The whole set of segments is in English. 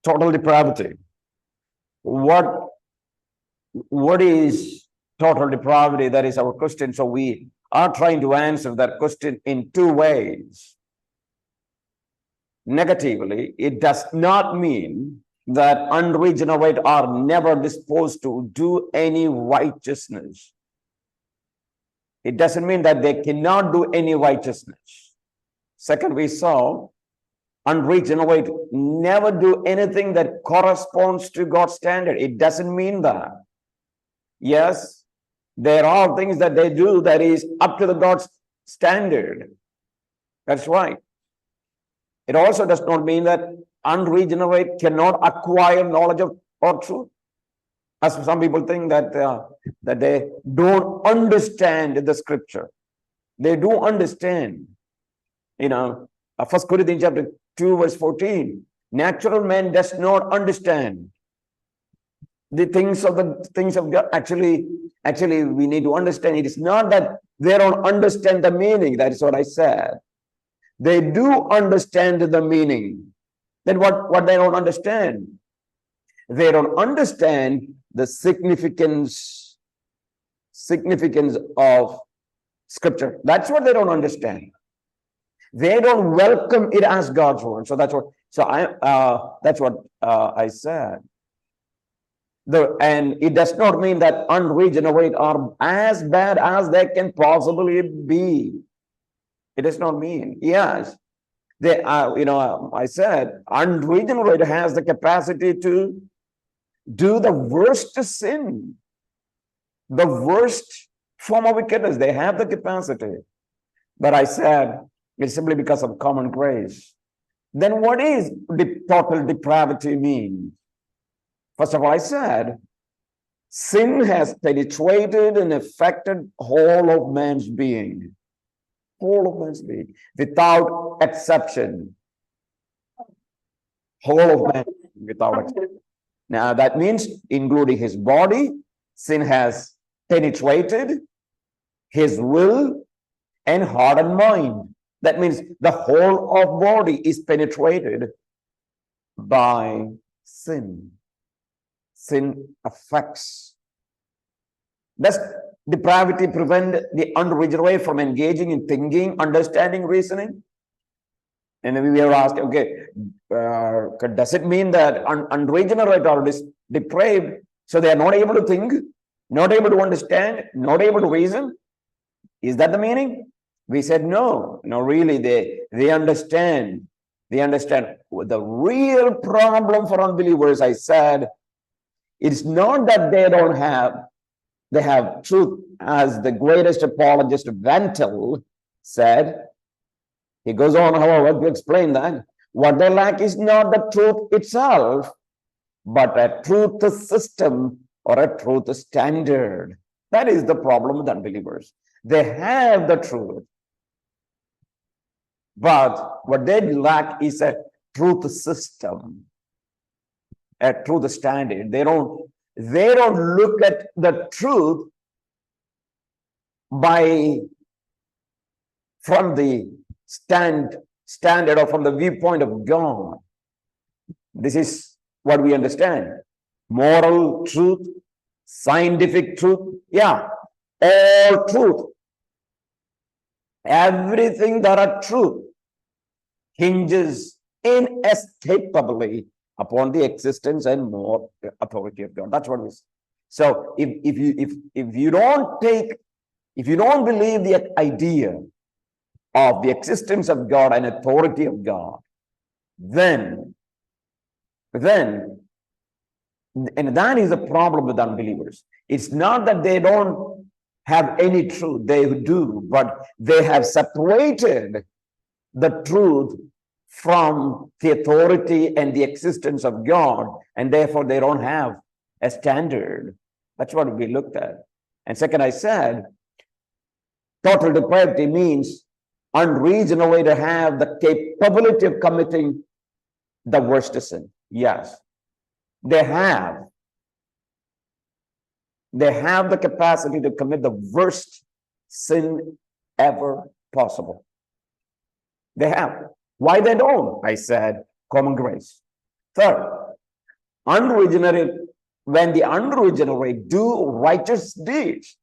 total depravity. What is total depravity? That is our question. So we are trying to answer that question in two ways. Negatively, it does not mean that unregenerate are never disposed to do any righteousness. It doesn't mean that they cannot do any righteousness. Second, we saw unregenerate never do anything that corresponds to God's standard. It doesn't mean that. Yes, there are things that they do that is up to the God's standard. That's right. It also does not mean that unregenerate cannot acquire knowledge of or truth. As some people think that that they don't understand the scripture. They do understand. You know, 1 Corinthians chapter 2 verse 14. Natural man does not understand the things of God. Actually, we need to understand. It is not that they don't understand the meaning. That is what I said. They do understand the meaning. Then what they don't understand? They don't understand the significance of scripture. That's what they don't understand. They don't welcome it as God's word. So that's what. That's what I said. And it does not mean that unregenerate are as bad as they can possibly be. It does not mean. Yes, they are. I said unregenerate has the capacity to do the worst sin, the worst form of wickedness. They have the capacity. But I said it's simply because of common grace. Then what is the total depravity mean? First of all, I said sin has penetrated and affected whole of man's being. Whole of man's being, without exception. Whole of man, without exception. Now that means including his body, sin has penetrated his will and heart and mind. That means the whole of body is penetrated by sin. Sin affects. Does depravity prevent the unregenerate from engaging in thinking, understanding, reasoning? And then we are asked, okay, does it mean that unregenerate are depraved, so they are not able to think, not able to understand, not able to reason? Is that the meaning? We said no. No, really, they understand. They understand. The real problem for unbelievers, I said, it's not that they have truth, as the greatest apologist Ventel said. He goes on, however, to explain that what they lack is not the truth itself, but a truth system or a truth standard. That is the problem with unbelievers. They have the truth, but what they lack is a truth system, a truth standard. They don't look at the truth from the standard or from the viewpoint of God. This is what we understand. Moral truth, scientific truth, yeah, all truth. Everything that are truth hinges inescapably upon the existence and more authority of God. That's what we say. So if you don't believe the idea of the existence of God and authority of God, then and that is the problem with unbelievers. It's not that they don't have any truth, they do, but they have separated the truth from the authority and the existence of God, and therefore they don't have a standard. That's what we looked at. And second, I said total depravity means unregenerate have the capability of committing the worst sin. Yes, they have the capacity to commit the worst sin ever possible. They have. Why they don't? I said common grace. Third, unregenerate, when the unregenerate do righteous deeds,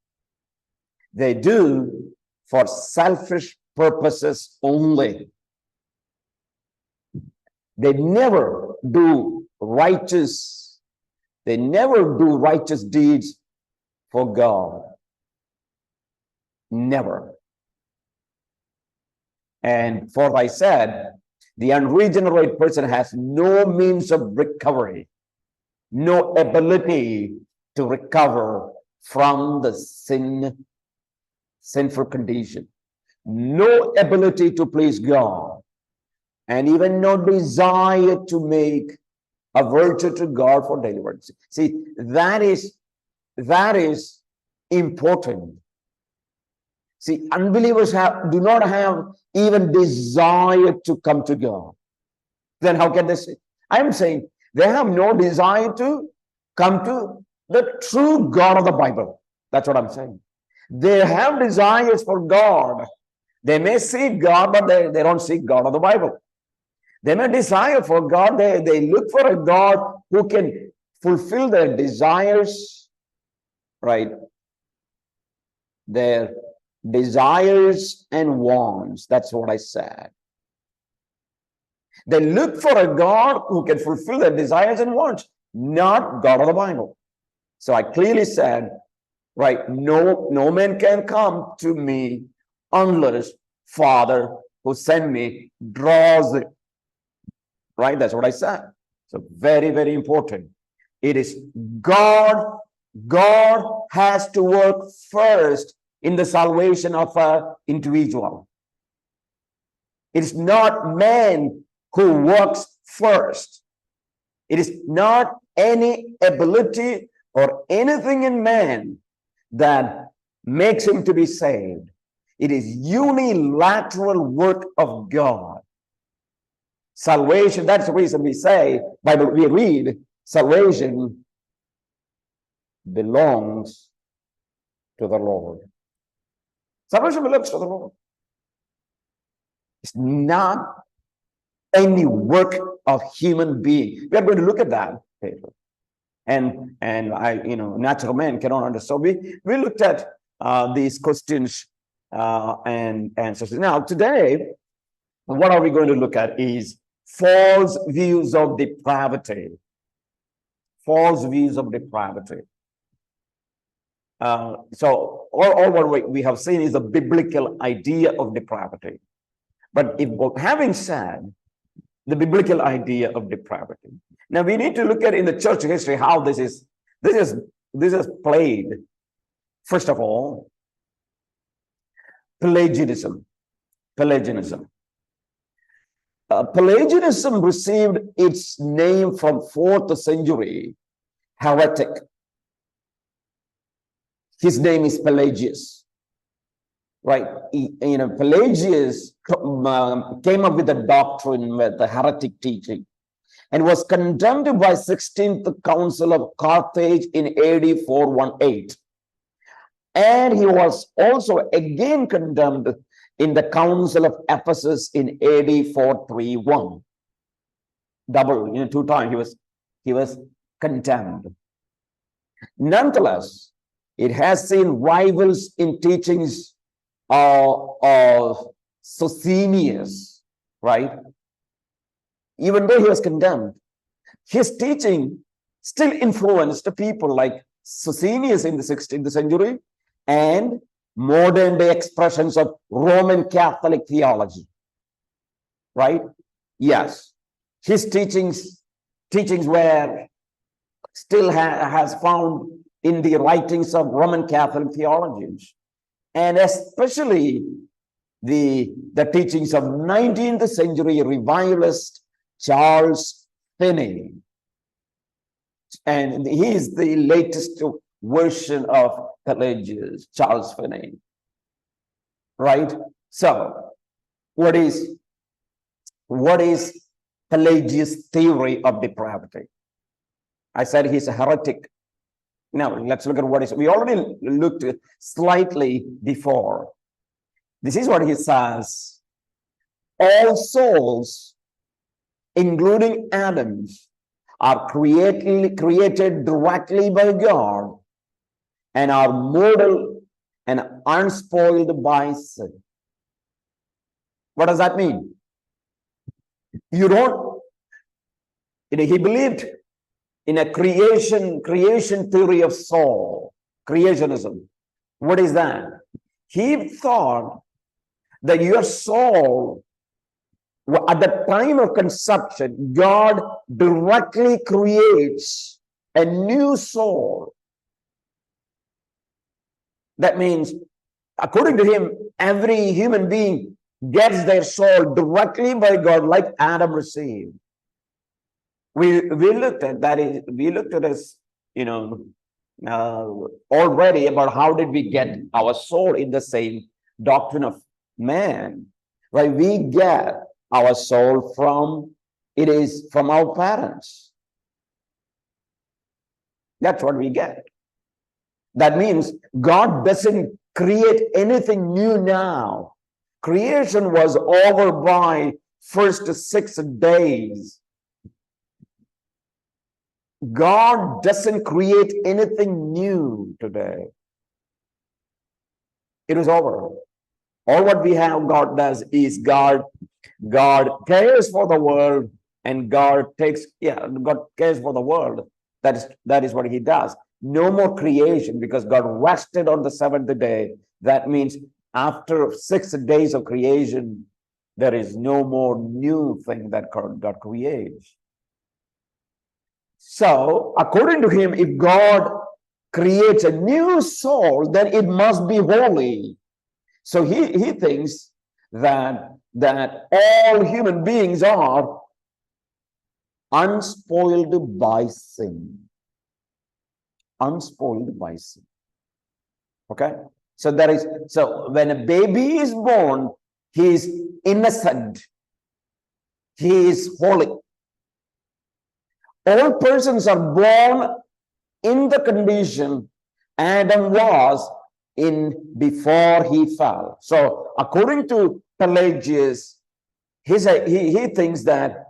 they do for selfish purposes only. They never do righteous deeds for God. Never. And for I said, the unregenerate person has no means of recovery, no ability to recover from the sinful condition, no ability to please God, and even no desire to make a virtue to God for deliverance. See, that is important. See, unbelievers do not have even desire to come to God. Then how can they say? I'm saying they have no desire to come to the true God of the Bible. That's what I'm saying. They have desires for God. They may seek God, but they don't seek God of the Bible. They may desire for God. They look for a God who can fulfill their desires, right? Their desires and wants. That's what I said. They look for a God who can fulfill their desires and wants, not God of the Bible. So I clearly said, right, no man can come to me unless Father who sent me draws it. Right? That's what I said. So very, very important. It is God. God has to work first in the salvation of an individual. It is not man who works first. It is not any ability or anything in man that makes him to be saved. It is unilateral work of God. Salvation, that's the reason we say, Bible, we read, salvation belongs to the Lord. Salvation belongs to the Lord. It's not any work of human being. We are going to look at that later. And natural man cannot understand. So we looked at these questions and answers. Now, today, what are we going to look at is false views of depravity. False views of depravity. So all what we have seen is the biblical idea of depravity. But having said the biblical idea of depravity, now we need to look at in the church history how this is played. First of all, Pelagianism. Pelagianism received its name from 4th century heretic. His name is Pelagius, right? Pelagius came up with a doctrine with the heretic teaching and was condemned by 16th Council of Carthage in AD 418. And he was also again condemned in the Council of Ephesus in AD 431. Double, 2 times he was condemned. Nonetheless, it has seen rivals in teachings of Socinius, right? Even though he was condemned, his teaching still influenced people like Socinius in the 16th century and modern day expressions of Roman Catholic theology, right? Yes, his teachings were still has found in the writings of Roman Catholic theologians, and especially the teachings of 19th century revivalist Charles Finney. And he is the latest version of Pelagius, Charles Finney. Right? So, what is Pelagius' theory of depravity? I said he's a heretic. Now, let's look at what is. We already looked at slightly before. This is what he says. All souls, including Adam's, are created directly by God and are mortal and unspoiled by sin. What does that mean? You don't, he believed in a creation theory of soul, creationism. What is that? He thought that your soul, at the time of conception, God directly creates a new soul. That means, according to him, every human being gets their soul directly by God, like Adam received. We looked at that. We looked at this, already about how did we get our soul in the same doctrine of man, right? We get our soul from our parents. That's what we get. That means God doesn't create anything new now. Creation was over by first 6 days. God doesn't create anything new today. It is over. All what we have God does is God cares for the world, and God cares for the world. That is what he does. No more creation, because God rested on the 7th day. That means after 6 days of creation, there is no more new thing that God creates. So, according to him, if God creates a new soul, then it must be holy. So he thinks that all human beings are unspoiled by sin. Unspoiled by sin. Okay? So when a baby is born, he is innocent. He is holy. All persons are born in the condition Adam was in before he fell. So according to Pelagius, he thinks that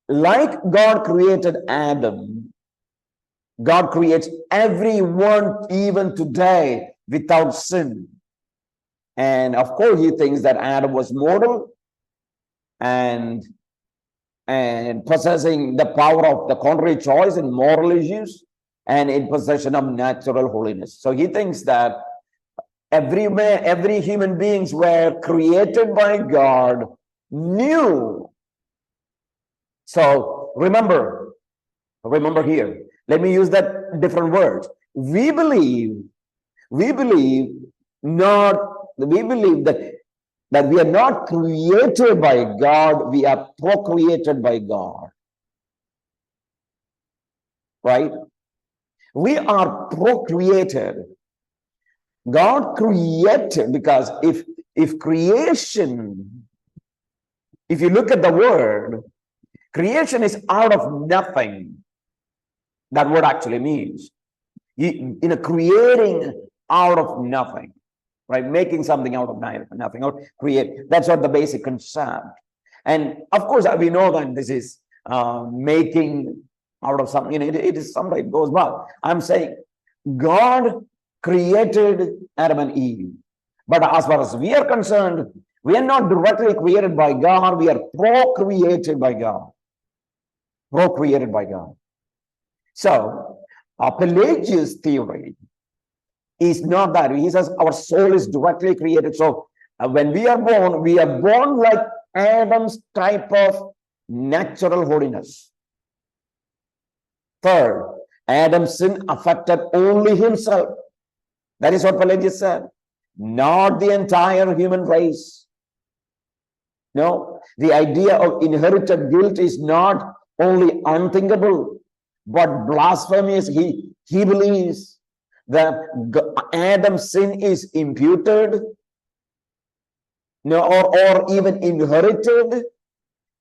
like God created Adam, God creates everyone even today without sin. And of course, he thinks that Adam was mortal and possessing the power of the contrary choice in moral issues and in possession of natural holiness. So he thinks that every human beings were created by God new. So remember here, let me use that different words. We believe that we are not created by God, we are procreated by God. Right? We are procreated. God created, because if creation, if you look at the word, creation is out of nothing. That word actually means, creating out of nothing. Right, making something out of nothing, or create. That's what the basic concept. And of course, we know that this is making out of something. It is sometimes it goes well. I'm saying God created Adam and Eve, but as far as we are concerned, we are not directly created by God. We are procreated by God. Procreated by God. So, Pelagius' theory is not that. He says our soul is directly created. So when we are born like Adam's type of natural holiness. Third, Adam's sin affected only himself. That is what Pelagius said. Not the entire human race. No, the idea of inherited guilt is not only unthinkable, but blasphemous. He believes that Adam's sin is imputed, or even inherited.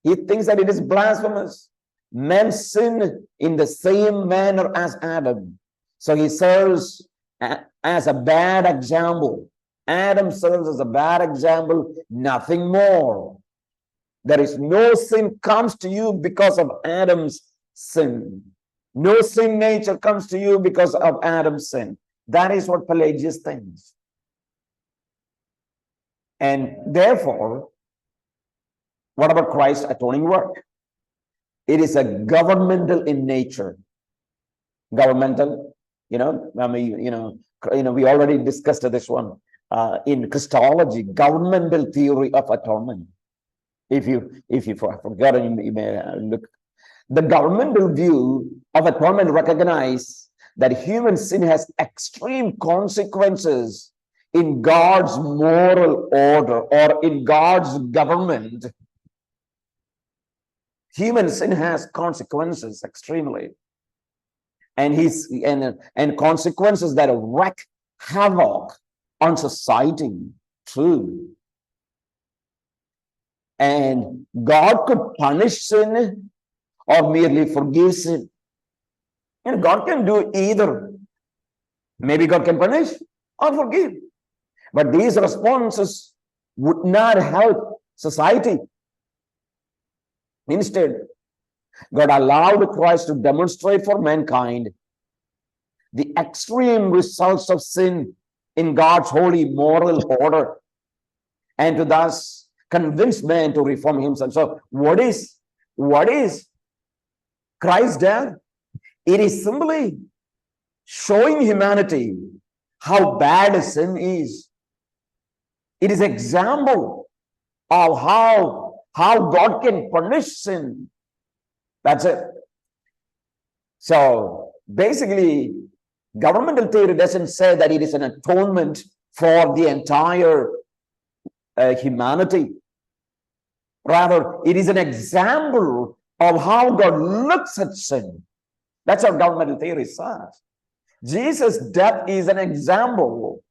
He thinks that it is blasphemous. Men sin in the same manner as Adam. So he serves as a bad example. Adam serves as a bad example, nothing more. There is no sin comes to you because of Adam's sin. No sin nature comes to you because of Adam's sin. That is what Pelagius thinks. And therefore, what about Christ's atoning work? It is a governmental in nature. Governmental, we already discussed this one in Christology, governmental theory of atonement. If you forgot, you may look. The governmental view of atonement recognizes that human sin has extreme consequences in God's moral order or in God's government. Human sin has consequences extremely, and consequences that wreak havoc on society. True. And God could punish sin or merely forgive sin. And God can do either. Maybe God can punish or forgive. But these responses would not help society. Instead, God allowed Christ to demonstrate for mankind the extreme results of sin in God's holy moral order, and to thus convince man to reform himself. So what is Christ's death? It is simply showing humanity how bad sin is. It is an example of how God can punish sin. That's it. So basically, governmental theory doesn't say that it is an atonement for the entire humanity. Rather, it is an example of how God looks at sin. That's what governmental theory says. Jesus' death is an example,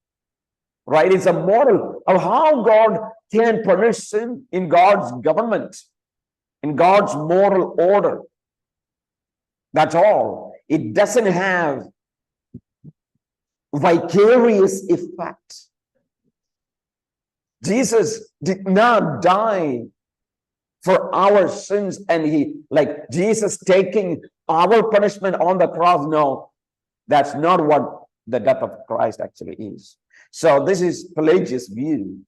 right? It's a model of how God can punish sin in God's government, in God's moral order. That's all. It doesn't have vicarious effect. Jesus did not die for our sins, and Jesus taking our punishment on the cross. No, that's not what the death of Christ actually is. So this is Pelagius' view.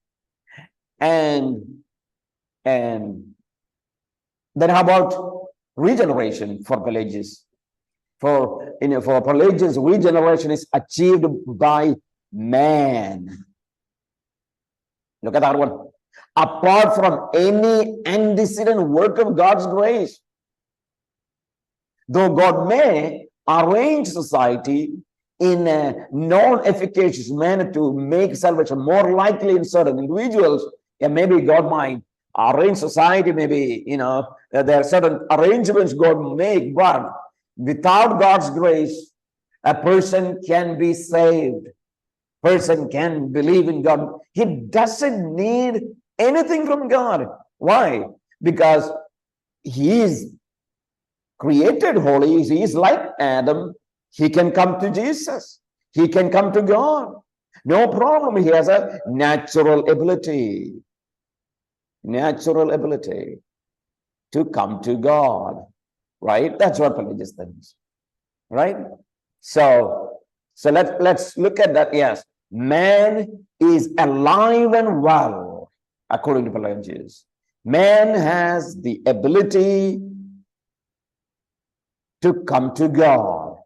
And then how about regeneration for Pelagius? For Pelagius, regeneration is achieved by man. Look at that one. Apart from any antecedent work of God's grace. Though God may arrange society in a non-efficacious manner to make salvation more likely in certain individuals, and maybe God might arrange society, maybe, there are certain arrangements God make, but without God's grace, a person can be saved. Person can believe in God. He doesn't need anything from God. Why? Because he is created holy. He is like Adam. He can come to Jesus. He can come to God. No problem. He has a natural ability. Natural ability to come to God. Right? That's what Pelagius thinks. Right? So let's look at that. Yes. Man is alive and well, according to Pelagius. Man has the ability to come to God.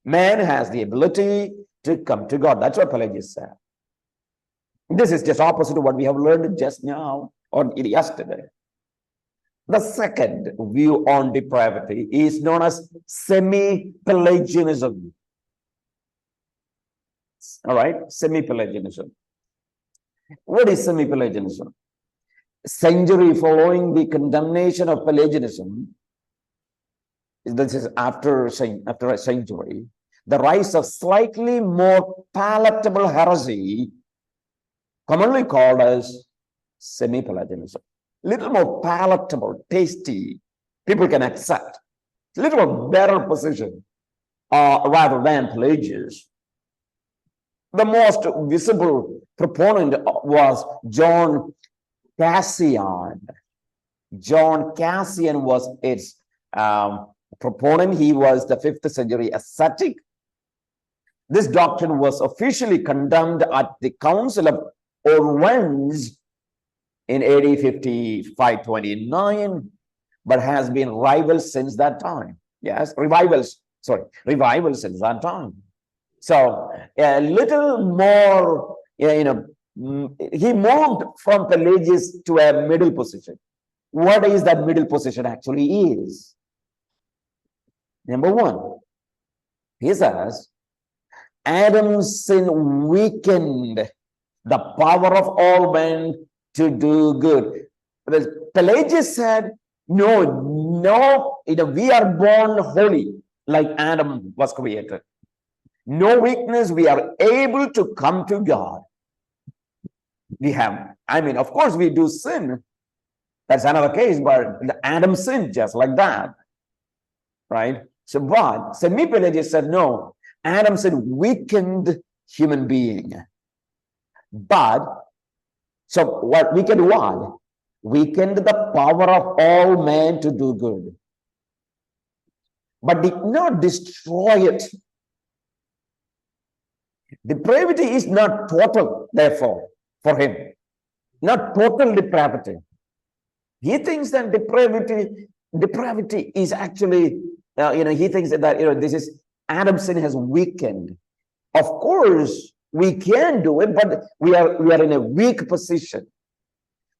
Man has the ability to come to God. That's what Pelagius said. This is just opposite to what we have learned just now or yesterday. The second view on depravity is known as semi-Pelagianism. All right, semi-Pelagianism. What is semi-Pelagianism? Century following the condemnation of Pelagianism, this is after a century, the rise of slightly more palatable heresy, commonly called as semi-Pelagianism. Little more palatable, tasty, people can accept. A little better position rather than Pelagius. The most visible proponent was John Cassian. John Cassian was its proponent. He was the 5th century ascetic. This doctrine was officially condemned at the Council of Orleans in AD 5529, but has been revival since that time. Yes, revival since that time. So a little more, he moved from Pelagius to a middle position. What is that middle position actually is? Number one, he says, Adam's sin weakened the power of all men to do good. Pelagius said, no, we are born holy like Adam was created. No weakness, we are able to come to God. Of course we do sin. That's another case, but Adam sinned just like that. Right? So, but Semi-Pelagius said, no, Adam sin weakened human being. But, so what weakened what? Weakened the power of all men to do good. But did not destroy it. Depravity is not total, therefore, for him. Not total depravity. He thinks that depravity is actually, he thinks that, this is, Adam's sin has weakened. Of course, we can do it, but we are in a weak position.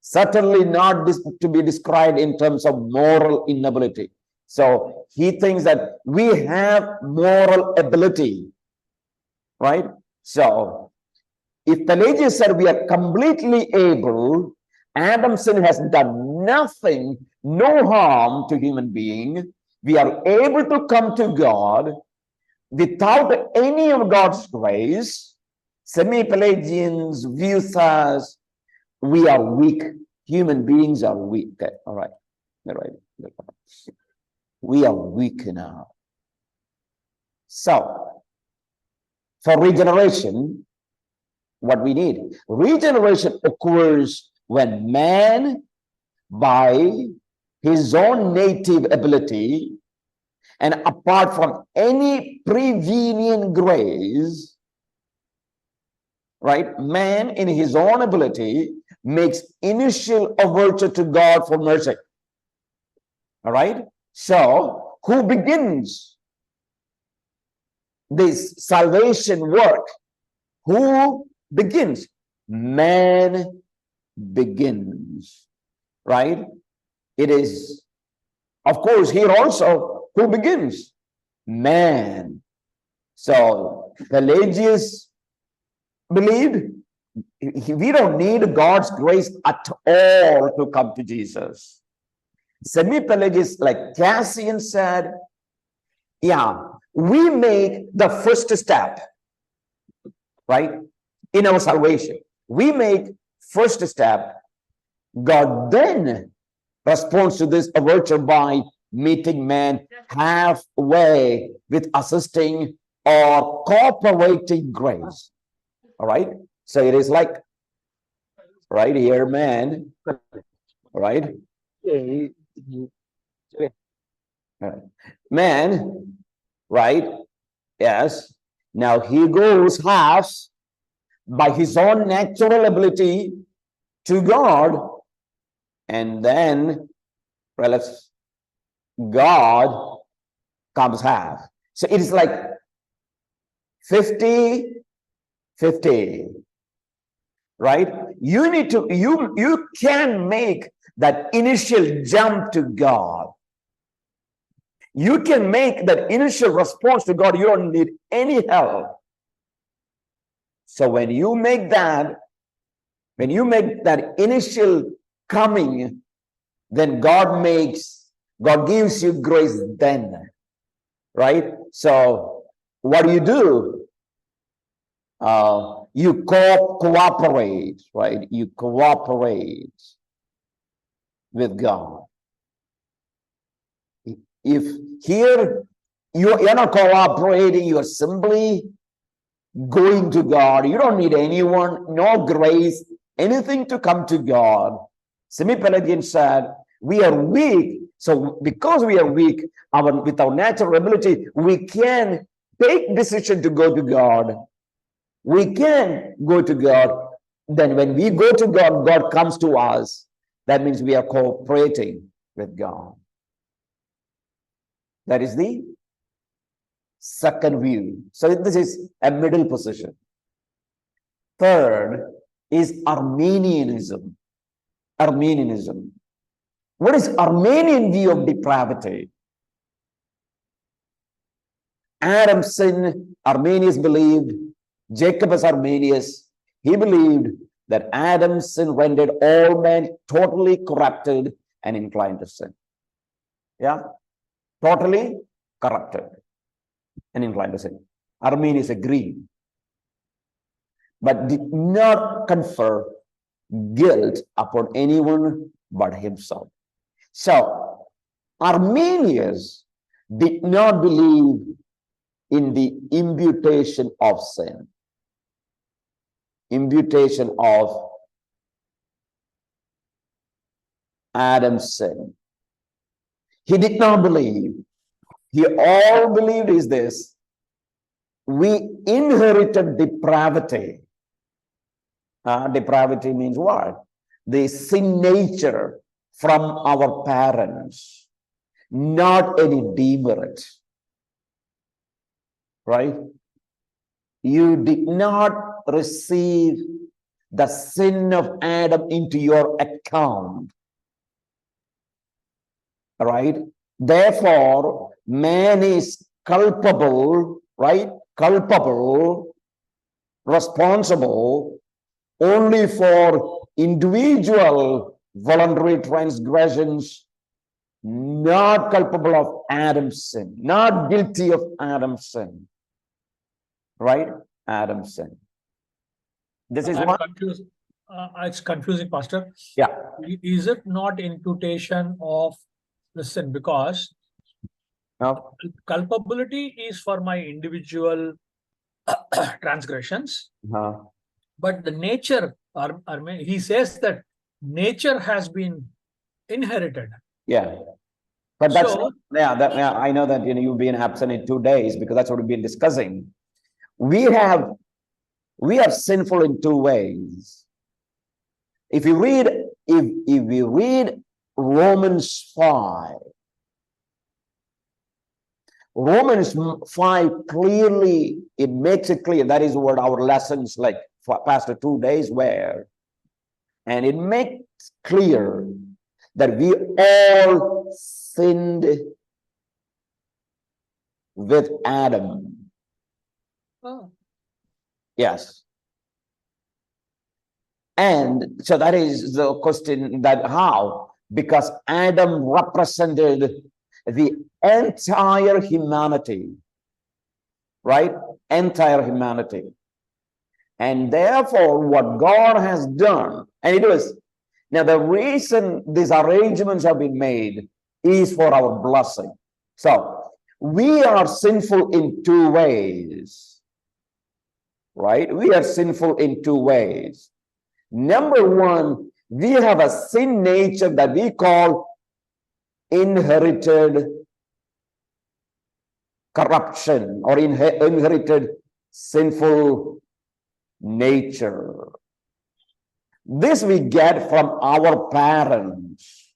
Certainly not to be described in terms of moral inability. So he thinks that we have moral ability, right? So if Pelagius said we are completely able, Adam's sin has done nothing, no harm to human being. We are able to come to God without any of God's grace. Semi-Pelagians view us, we are weak. Human beings are weak. Okay, all right. All right. We are weak now. So, for regeneration, what we need? Regeneration occurs when man, by his own native ability, and apart from any prevenient grace, right? Man, in his own ability, makes initial overture to God for mercy. All right? So, who begins this salvation work? Who begins? Man begins. Right? It is, of course, here also, who begins? Man. So, Pelagius believed we don't need God's grace at all to come to Jesus. Semi-Pelagius, like Cassian said, yeah, we make the first step, right, in our salvation. We make first step. God then responds to this overture by meeting man halfway with assisting or cooperating grace. All right? So it is like, right here, man, right? Man, right? Yes. Now he goes half by his own natural ability to God, and then God comes half. So it is like 50-50. Right? You need to, you can make that initial jump to God. You can make that initial response to God. You don't need any help. So when you make that initial coming, then God gives you grace then. Right? So what do? You cooperate, right? You cooperate with God. If here you're not cooperating, you're simply going to God. You don't need anyone, no grace, anything to come to God. Semi-Pelagian said, we are weak, So because we are weak, with our natural ability, we can take decision to go to God. We can go to God. Then when we go to God, God comes to us. That means we are cooperating with God. That is the second view. So this is a middle position. Third is Arminianism. Arminianism. What is Arminian view of depravity? Adam's sin, Arminius believed. Jacob as Arminius, he believed that Adam's sin rendered all men totally corrupted and inclined to sin. Yeah, totally corrupted and inclined to sin. Arminius agreed, but did not confer guilt upon anyone but himself. So, Arminius did not believe in the imputation of sin. Imputation of Adam's sin. He did not believe. He all believed is this: we inherited depravity. Depravity means what? The sin nature from our parents, not any demerit. Right? You did not receive the sin of Adam into your account. Right? Therefore, man is culpable, right? Culpable, responsible only for individual voluntary transgressions, not culpable of Adam's sin, not guilty of Adam's sin. Right? Adam's sin. This is I'm confused. It's confusing, Pastor. Yeah. Is it not imputation of the sin? Because No. culpability is for my individual transgressions, but the nature, he says that nature has been inherited. Yeah. But that's So, I know that you've been absent in 2 days because that's what we've been discussing. We are sinful in 2 ways. If you read Romans 5, Romans 5 clearly, it makes it clear. That is what our lessons like for past 2 days were. And it makes clear that we all sinned with Adam. oh. Yes. And so that is the question, that how? Because Adam represented the entire humanity, right? Entire humanity. And therefore, what God has done, and it was, now the reason these arrangements have been made is for our blessing. So, we are sinful in 2 ways, right? We are sinful in 2 ways. Number one, we have a sin nature that we call inherited corruption or inherited sinful nature. This we get from our parents,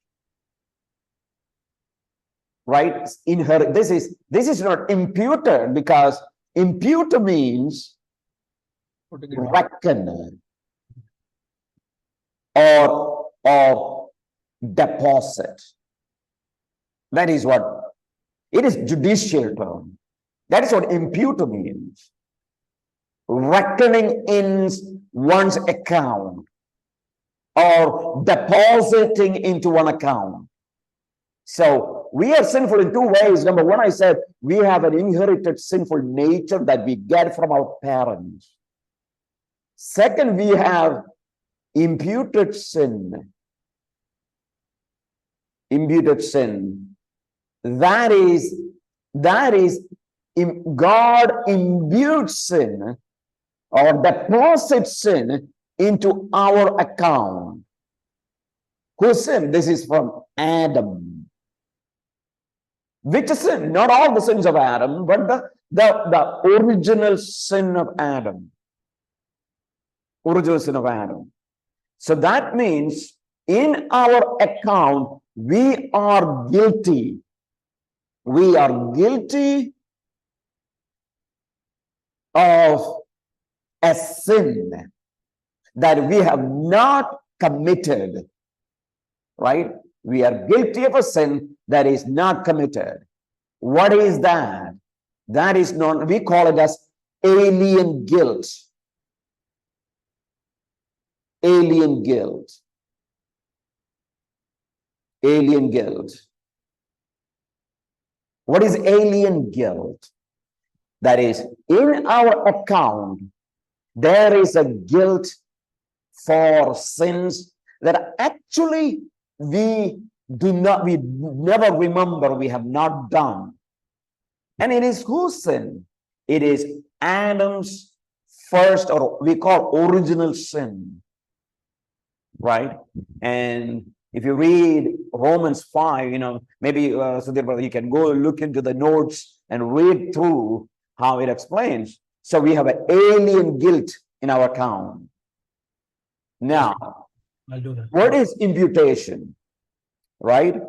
right? This is not imputed, because impute means reckon or deposit. That is what it is, judicial term. That is what impute means. Reckoning in one's account or depositing into one account. So we are sinful in 2 ways. Number one, I said we have an inherited sinful nature that we get from our parents. Second, we have imputed sin. Imputed sin. That is God imbued sin or deposits sin into our account. Who sinned? This is from Adam. Which sin? Not all the sins of Adam, but the original sin of Adam. Original sin of Adam. So that means in our account, we are guilty. We are guilty of a sin that we have not committed, right? We are guilty of a sin that is not committed. What is that? That is known, we call it as alien guilt. Alien guilt. Alien guilt. What is alien guilt? That is, in our account, there is a guilt for sins that actually we never remember, we have not done. And it is whose sin? It is Adam's first, or we call original sin, right? And if you read Romans 5, maybe Sudhir brother, you can go look into the notes and read through how it explains. So we have an alien guilt in our account. Now, I'll do that. what is imputation? Right?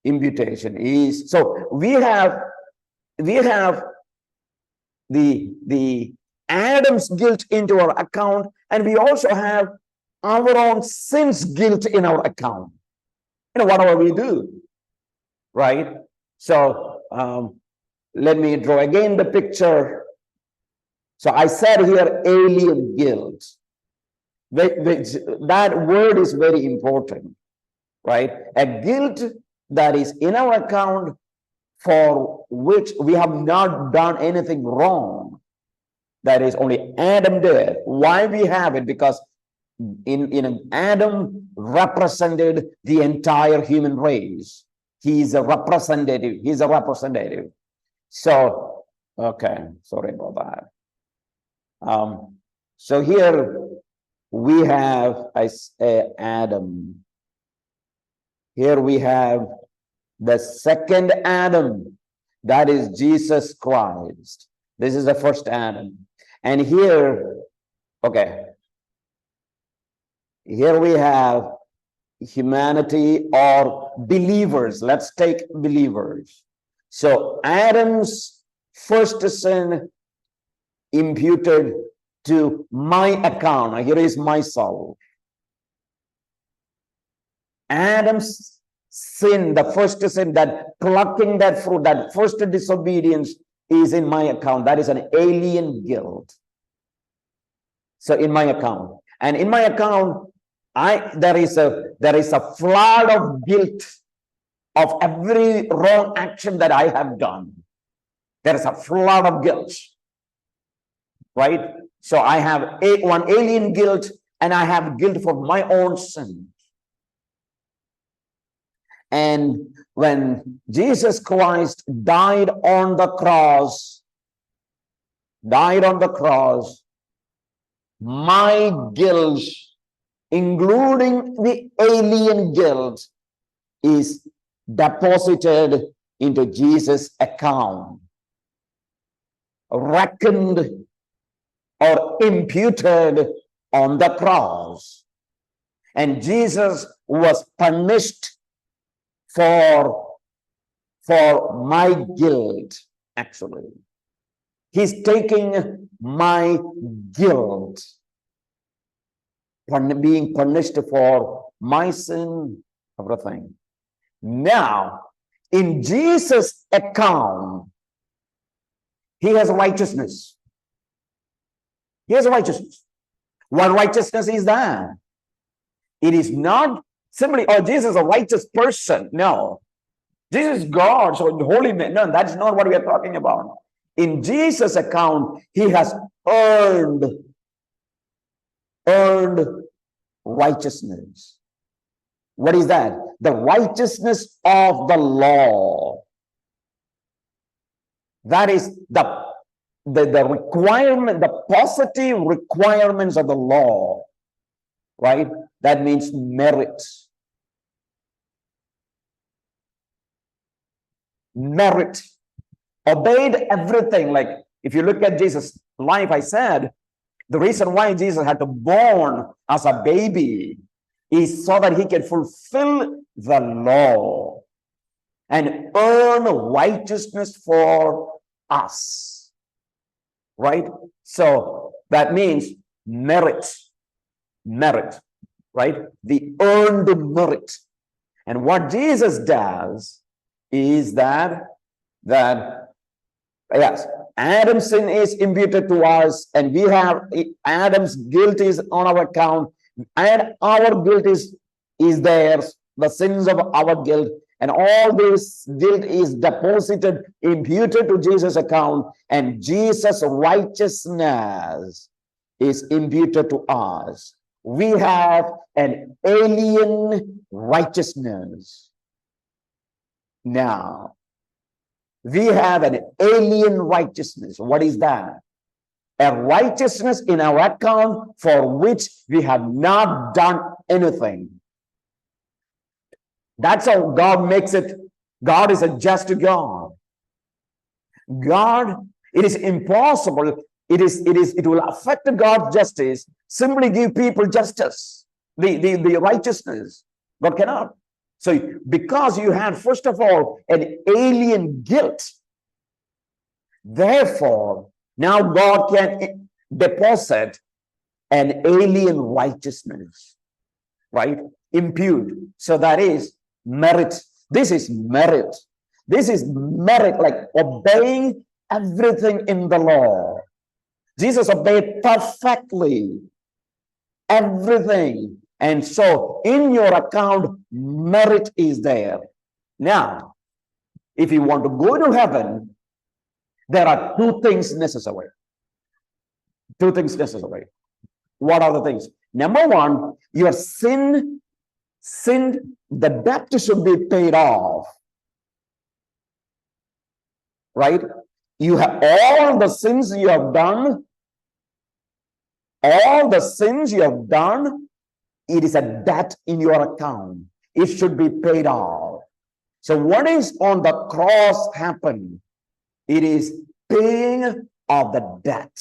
Imputation is, so we have the Adam's guilt into our account, and we also have our own sin's guilt in our account. Whatever we do, right? So let me draw again the picture. So I said here alien guilt. That word is very important, right? A guilt that is in our account for which we have not done anything wrong. That is only Adam did. Why we have it? Because in Adam represented the entire human race. He is a representative. He's a representative. So, okay, sorry about that. So here we have Adam. Here we have the second Adam, that is Jesus Christ. This is the first Adam. And here, okay, here we have humanity or believers. Let's take believers. So Adam's first sin imputed to my account. Now, here is myself. Adam's sin, the first sin, that plucking that fruit, that first disobedience is in my account. That is an alien guilt. So in my account. And in my account, there is a flood of guilt of every wrong action that I have done. There is a flood of guilt, right? So I have one alien guilt, and I have guilt for my own sin. And when Jesus Christ died on the cross, my guilt, including the alien guilt, is deposited into Jesus' account, reckoned or imputed on the cross. And Jesus was punished for my guilt, actually. He's taking my guilt, being punished for my sin, everything. Now, in Jesus' account, he has righteousness. He has righteousness. What righteousness is that? It is not simply, oh, Jesus is a righteous person. No. Jesus is God, so holy man. No, that's not what we are talking about. In Jesus' account, he has earned righteousness. What is that? The righteousness of the law. That is the requirement, the positive requirements of the law, right? That means merit. merit, obeyed everything. Like if you look at Jesus' life, I said, the reason why Jesus had to born as a baby is so that he can fulfill the law and earn righteousness for us, right? So that means merit, right? The earned merit. And what Jesus does is that yes, Adam's sin is imputed to us, and we have Adam's guilt is on our account, and our guilt is theirs, the sins of our guilt, and all this guilt is deposited, imputed to Jesus' account, and Jesus' righteousness is imputed to us. We have an alien righteousness. Now, we have an alien righteousness. What is that? A righteousness in our account for which we have not done anything. That's how God makes it. God is a just God. God, it is impossible. It will affect God's justice. Simply give people justice, the righteousness. God cannot. So because you had, first of all, an alien guilt, therefore, now God can deposit an alien righteousness, right? Impute. So that is merit. This is merit. This is merit, like obeying everything in the law. Jesus obeyed perfectly everything. And so in your account, merit is there. Now, if you want to go to heaven, there are two things necessary. Two things necessary. What are the things? Number one, your sin, the debt should be paid off. Right? You have all the sins you have done. All the sins you have done, it is a debt in your account. It should be paid off. So what is on the cross happened? It is paying of the debt,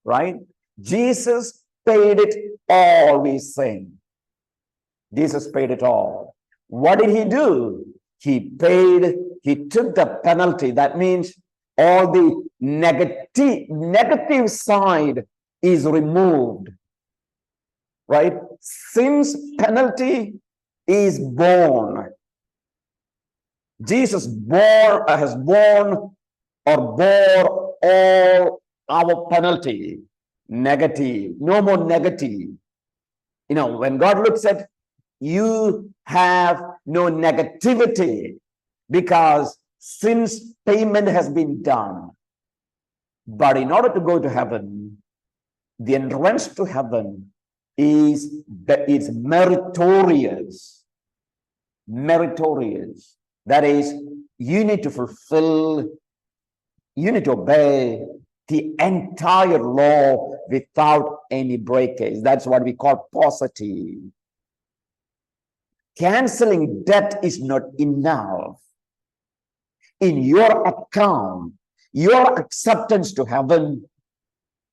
right? Jesus paid it all, we sing. Jesus paid it all. What did he do? He took the penalty. That means all the negative side is removed, right? Sin's penalty is borne. Jesus has borne or bore all our penalty. Negative, no more negative. You know, when God looks at you, have no negativity because sin's payment has been done. But in order to go to heaven, the entrance to heaven is meritorious. Meritorious. That is, you need to fulfill, you need to obey the entire law without any breakage. That's what we call paucity. Canceling debt is not enough. In your account, your acceptance to heaven,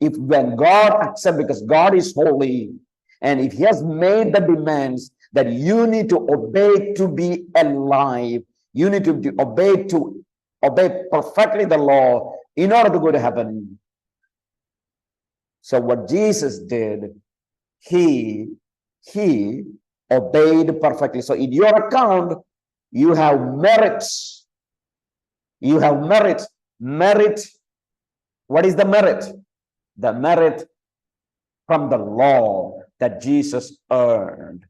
when God accepts, because God is holy, and if he has made the demands that you need to obey to be alive, you need to obey perfectly the law in order to go to heaven. So what Jesus did, he obeyed perfectly. So in your account, you have merits. You have merit. Merit. What is the merit? The merit from the law that Jesus earned.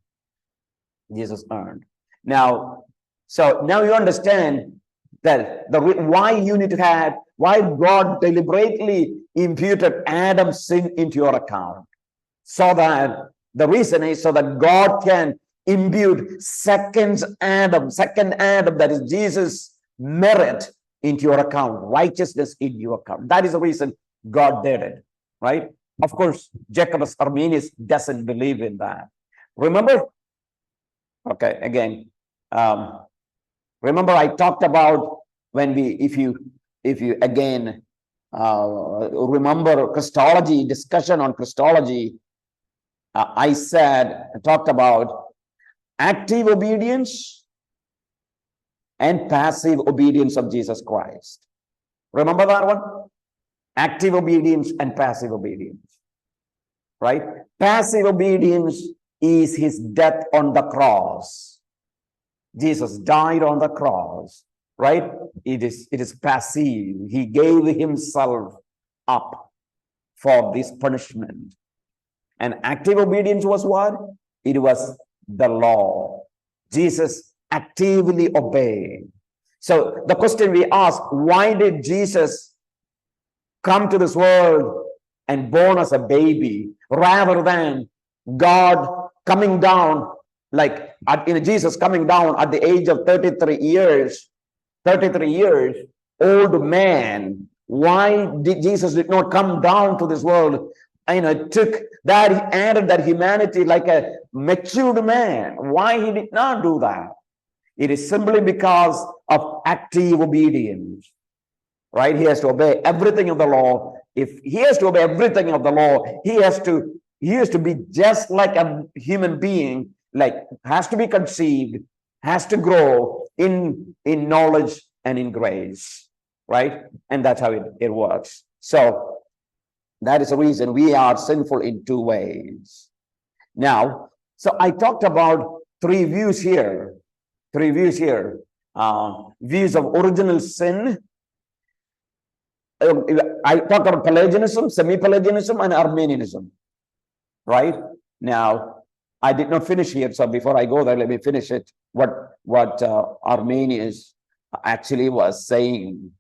Jesus earned. Now, so now you understand that why God deliberately imputed Adam's sin into your account. So that the reason is so that God can impute second Adam, that is Jesus' merit into your account, righteousness in your account. That is the reason God did it, right? Of course, Jacobus Arminius doesn't believe in that. Remember? Okay, again, remember I talked about when if you again remember Christology, discussion on Christology, I talked about active obedience and passive obedience of Jesus Christ. Remember that one? Active obedience and passive obedience, right? Passive obedience is his death on the cross. Jesus died on the cross, right? It is passive. He gave himself up for this punishment. And active obedience was what? It was the law. Jesus actively obeyed. So the question we ask, why did Jesus come to this world and born as a baby rather than God coming down, like Jesus coming down at the age of 33 years, old man? Why did Jesus not come down to this world? Took that, he added that humanity like a matured man. Why he did not do that? It is simply because of active obedience, right? He has to obey everything of the law. If he has to obey everything of the law, he has to be just like a human being, like has to be conceived, has to grow in knowledge and in grace, right? And that's how it works. So that is the reason we are sinful in two ways. Now, so I talked about three views here. Views of original sin. I talked about Pelagianism, semi-Pelagianism, and Arminianism, right? Now, I did not finish here, so before I go there, let me finish it. What Arminius actually was saying.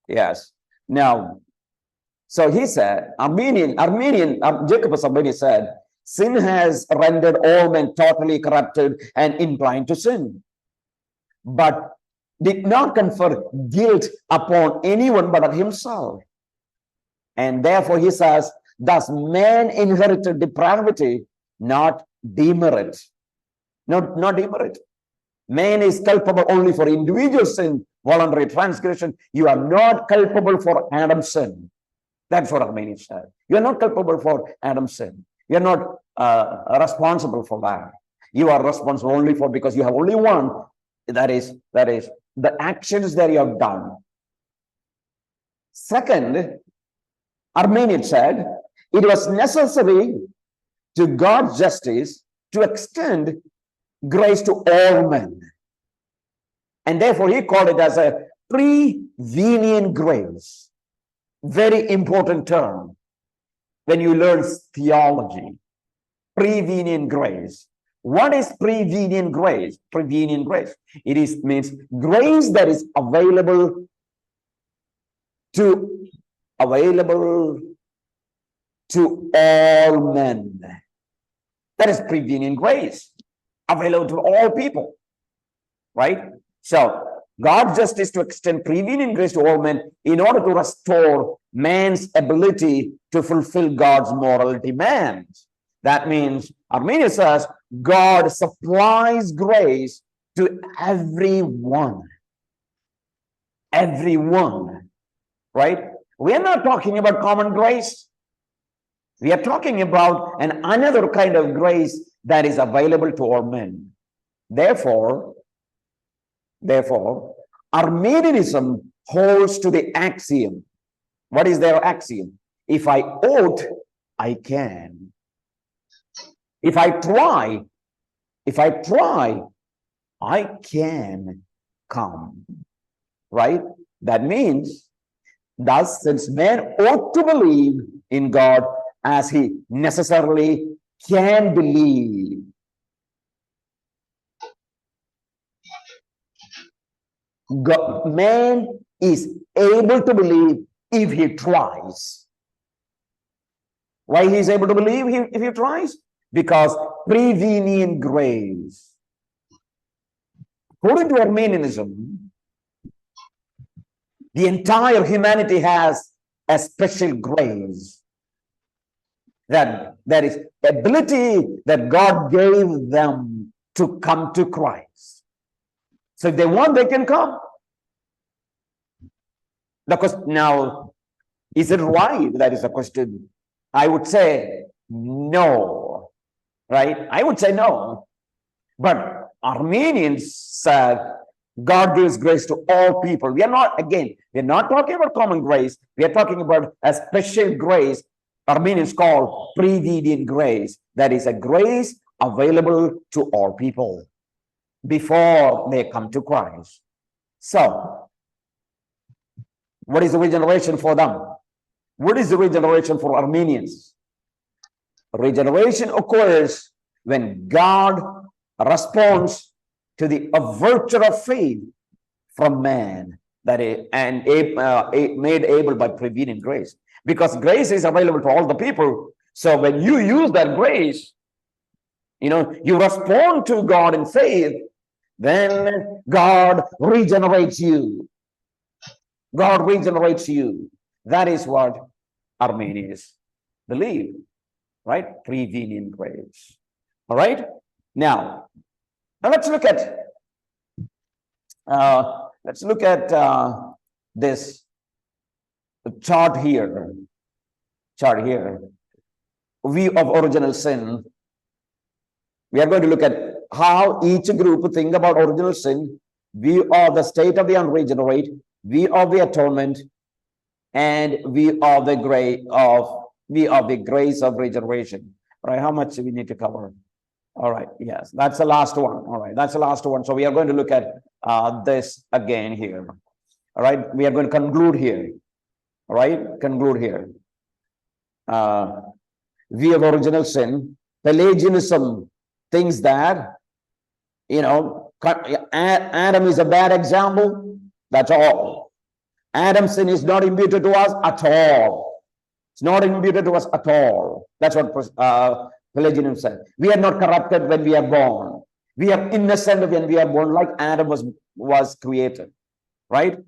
Yes. Now, so he said, Jacobus Arminius said, sin has rendered all men totally corrupted and inclined to sin, but did not confer guilt upon anyone but on himself. And therefore he says, thus man inherited depravity, not demerit. Not demerit. Man is culpable only for individual sin, voluntary transgression. You are not culpable for Adam's sin. That's what Arminius said. You are not culpable for Adam's sin. You are not responsible for that. You are responsible only for, because you have only one. That is the actions that you have done. Second, Arminius said, it was necessary to God's justice to extend grace to all men. And therefore he called it as a prevenient grace. Very important term when you learn theology. Prevenient grace. What is prevenient grace? Prevenient grace. It means grace that is available to all men. That is prevenient grace. Available to all people. Right? So God's justice to extend prevenient grace to all men in order to restore man's ability to fulfill God's moral demands. That means, Arminius says, God supplies grace to everyone. Everyone. Right? We are not talking about common grace. We are talking about another kind of grace that is available to all men. Therefore, Arminianism holds to the axiom. What is their axiom? If I ought, I can. If I try, I can come. Right? That means, thus, since man ought to believe in God as he necessarily can believe, man is able to believe if he tries. Why he is able to believe if he tries? Because prevenient grace. According to Arminianism, the entire humanity has a special grace. That is ability that God gave them to come to Christ. So if they want, they can come. The question now, is it right? That is the question. I would say no, right? I would say no. But Armenians said God gives grace to all people. We are not, again, we're not talking about common grace. We are talking about a special grace Armenians call prevenient grace. That is a grace available to all people before they come to Christ. So, what is the regeneration for them? What is the regeneration for Armenians? Regeneration occurs when God responds to the averture of faith from man that is made able by prevenient grace. Because grace is available to all the people. So when you use that grace, you respond to God in faith, then God regenerates you. God regenerates you. That is what Armenians believe, right? Prevenient grace. All right. Now let's look at this chart here. View of original sin. We are going to look at how each group think about original sin, view of the state of the unregenerate, view of the atonement, and view of the grace of regeneration. All right, how much do we need to cover? All right, yes, that's the last one. All right, that's the last one. So we are going to look at this again here. All right, we are going to conclude here. All right, conclude here. View of original sin. Pelagianism thinks that, Adam is a bad example. That's all. Adam's sin is not imputed to us at all. It's not imputed to us at all. That's what Pelagianism said. We are not corrupted when we are born. We are innocent when we are born, like Adam was created, right?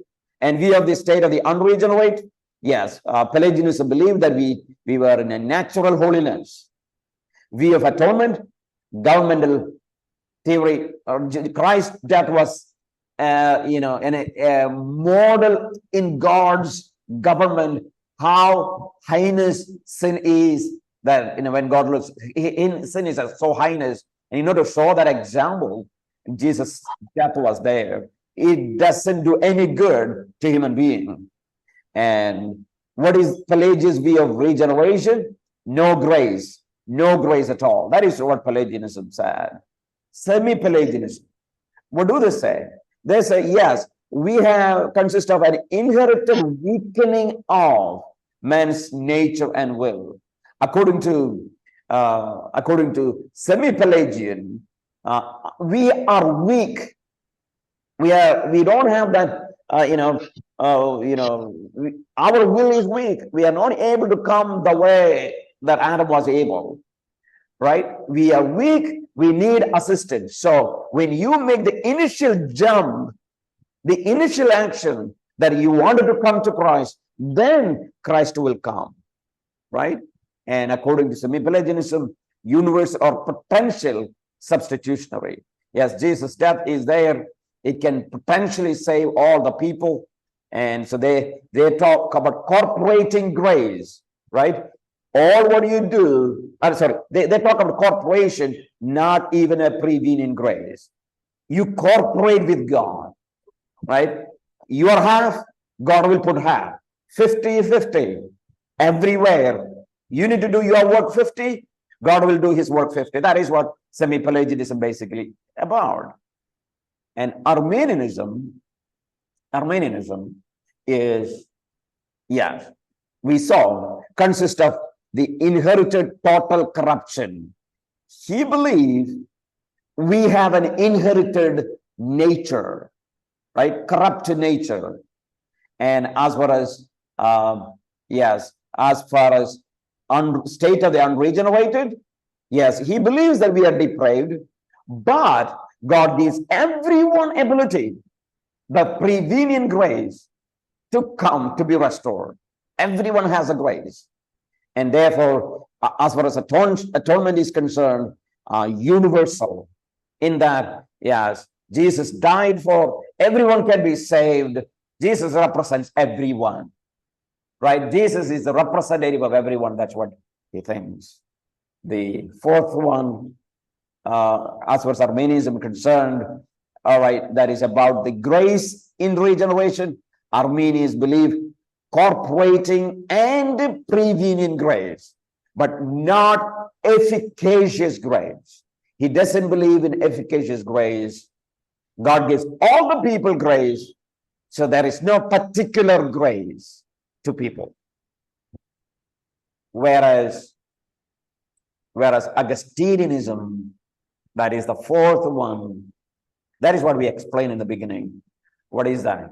And we have the state of the unregenerate. Yes, Pelagianism believed that we were in a natural holiness. We have atonement, governmental theory. Christ's death was, a model in God's government. How heinous sin is. That when God looks, sin is so heinous, and to show that example, Jesus' death was there. It doesn't do any good to human being. And what is Pelagius' view of regeneration? No grace at all. That is what Pelagianism said. Semi-Pelagianism. What do they say? They say, yes, we consist of an inherited weakening of man's nature and will. According to semi-Pelagian, we are weak. We don't have that. Our will is weak. We are not able to come the way that Adam was able. Right? We are weak. We need assistance. So when you make the initial jump, the initial action that you wanted to come to Christ, then Christ will come. Right? And according to semi-Pelagianism, universal or potential substitutionary. Yes, Jesus' death is there. It can potentially save all the people. And so they talk about corporating grace, right? All what you do, they talk about corporation, not even a prevenient grace. You cooperate with God, right? Your half, God will put half. 50-50 everywhere. You need to do your work 50, God will do his work 50. That is what semi-Pelagianism basically about. And Armenianism is, yes, we saw, consists of the inherited total corruption. He believes we have an inherited nature, right? Corrupt nature. And as far as, state of the unregenerated, yes, he believes that we are depraved, but God gives everyone ability, the prevenient grace, to come to be restored. Everyone has a grace. And therefore, as far as atonement is concerned, universal, in that, yes, Jesus died for everyone can be saved Jesus represents everyone, right? Jesus is the representative of everyone. That's what he thinks. The fourth one, as far as Arminianism is concerned, all right, that is about the grace in regeneration. Arminians believe corporating and prevenient grace, but not efficacious grace. He doesn't believe in efficacious grace. God gives all the people grace, so there is no particular grace to people. Whereas Augustinianism, that is the fourth one, that is what we explained in the beginning. What is that?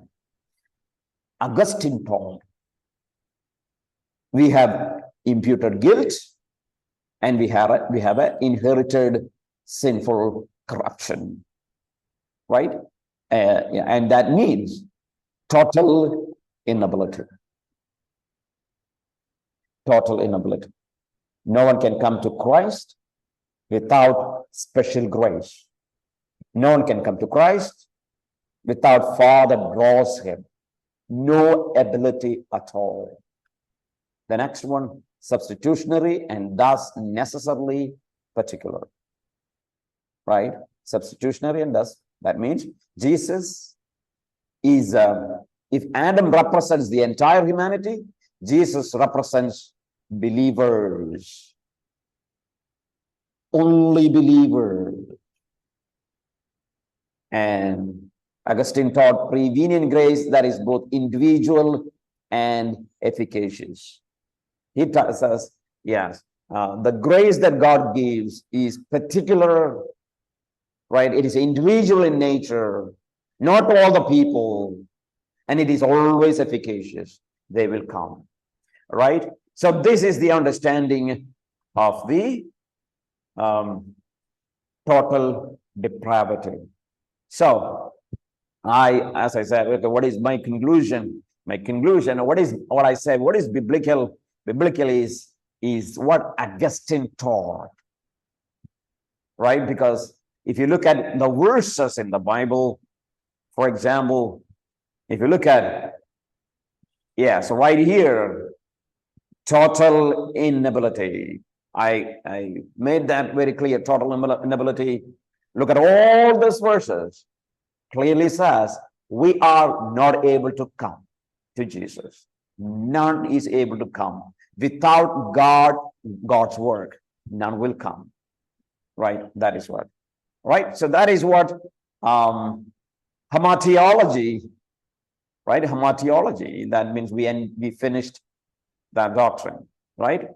Augustine taught we have imputed guilt and we have an inherited sinful corruption, right? And that means total inability. Total inability. No one can come to Christ without special grace. No one can come to Christ without Father draws him. No ability at all. The next one, substitutionary and thus necessarily particular. Right? Substitutionary and thus, that means Jesus is, if Adam represents the entire humanity, Jesus represents believers. Only believers. And Augustine taught prevenient grace that is both individual and efficacious. He tells us, yes, the grace that God gives is particular, right? It is individual in nature, not all the people, and it is always efficacious. They will come, right? So this is the understanding of the total depravity. So as I said, okay, what is my conclusion? My conclusion, what I said, what is biblical? Biblical is what Augustine taught, right? Because if you look at the verses in the Bible, for example, if you look at, so right here, total inability. I made that very clear, total inability. Look at all these verses. Clearly says, we are not able to come to Jesus. None is able to come. Without God's work, none will come. Right? That is what. Right? So that is what Hamartiology, right? Hamartiology, that means we finished that doctrine, right?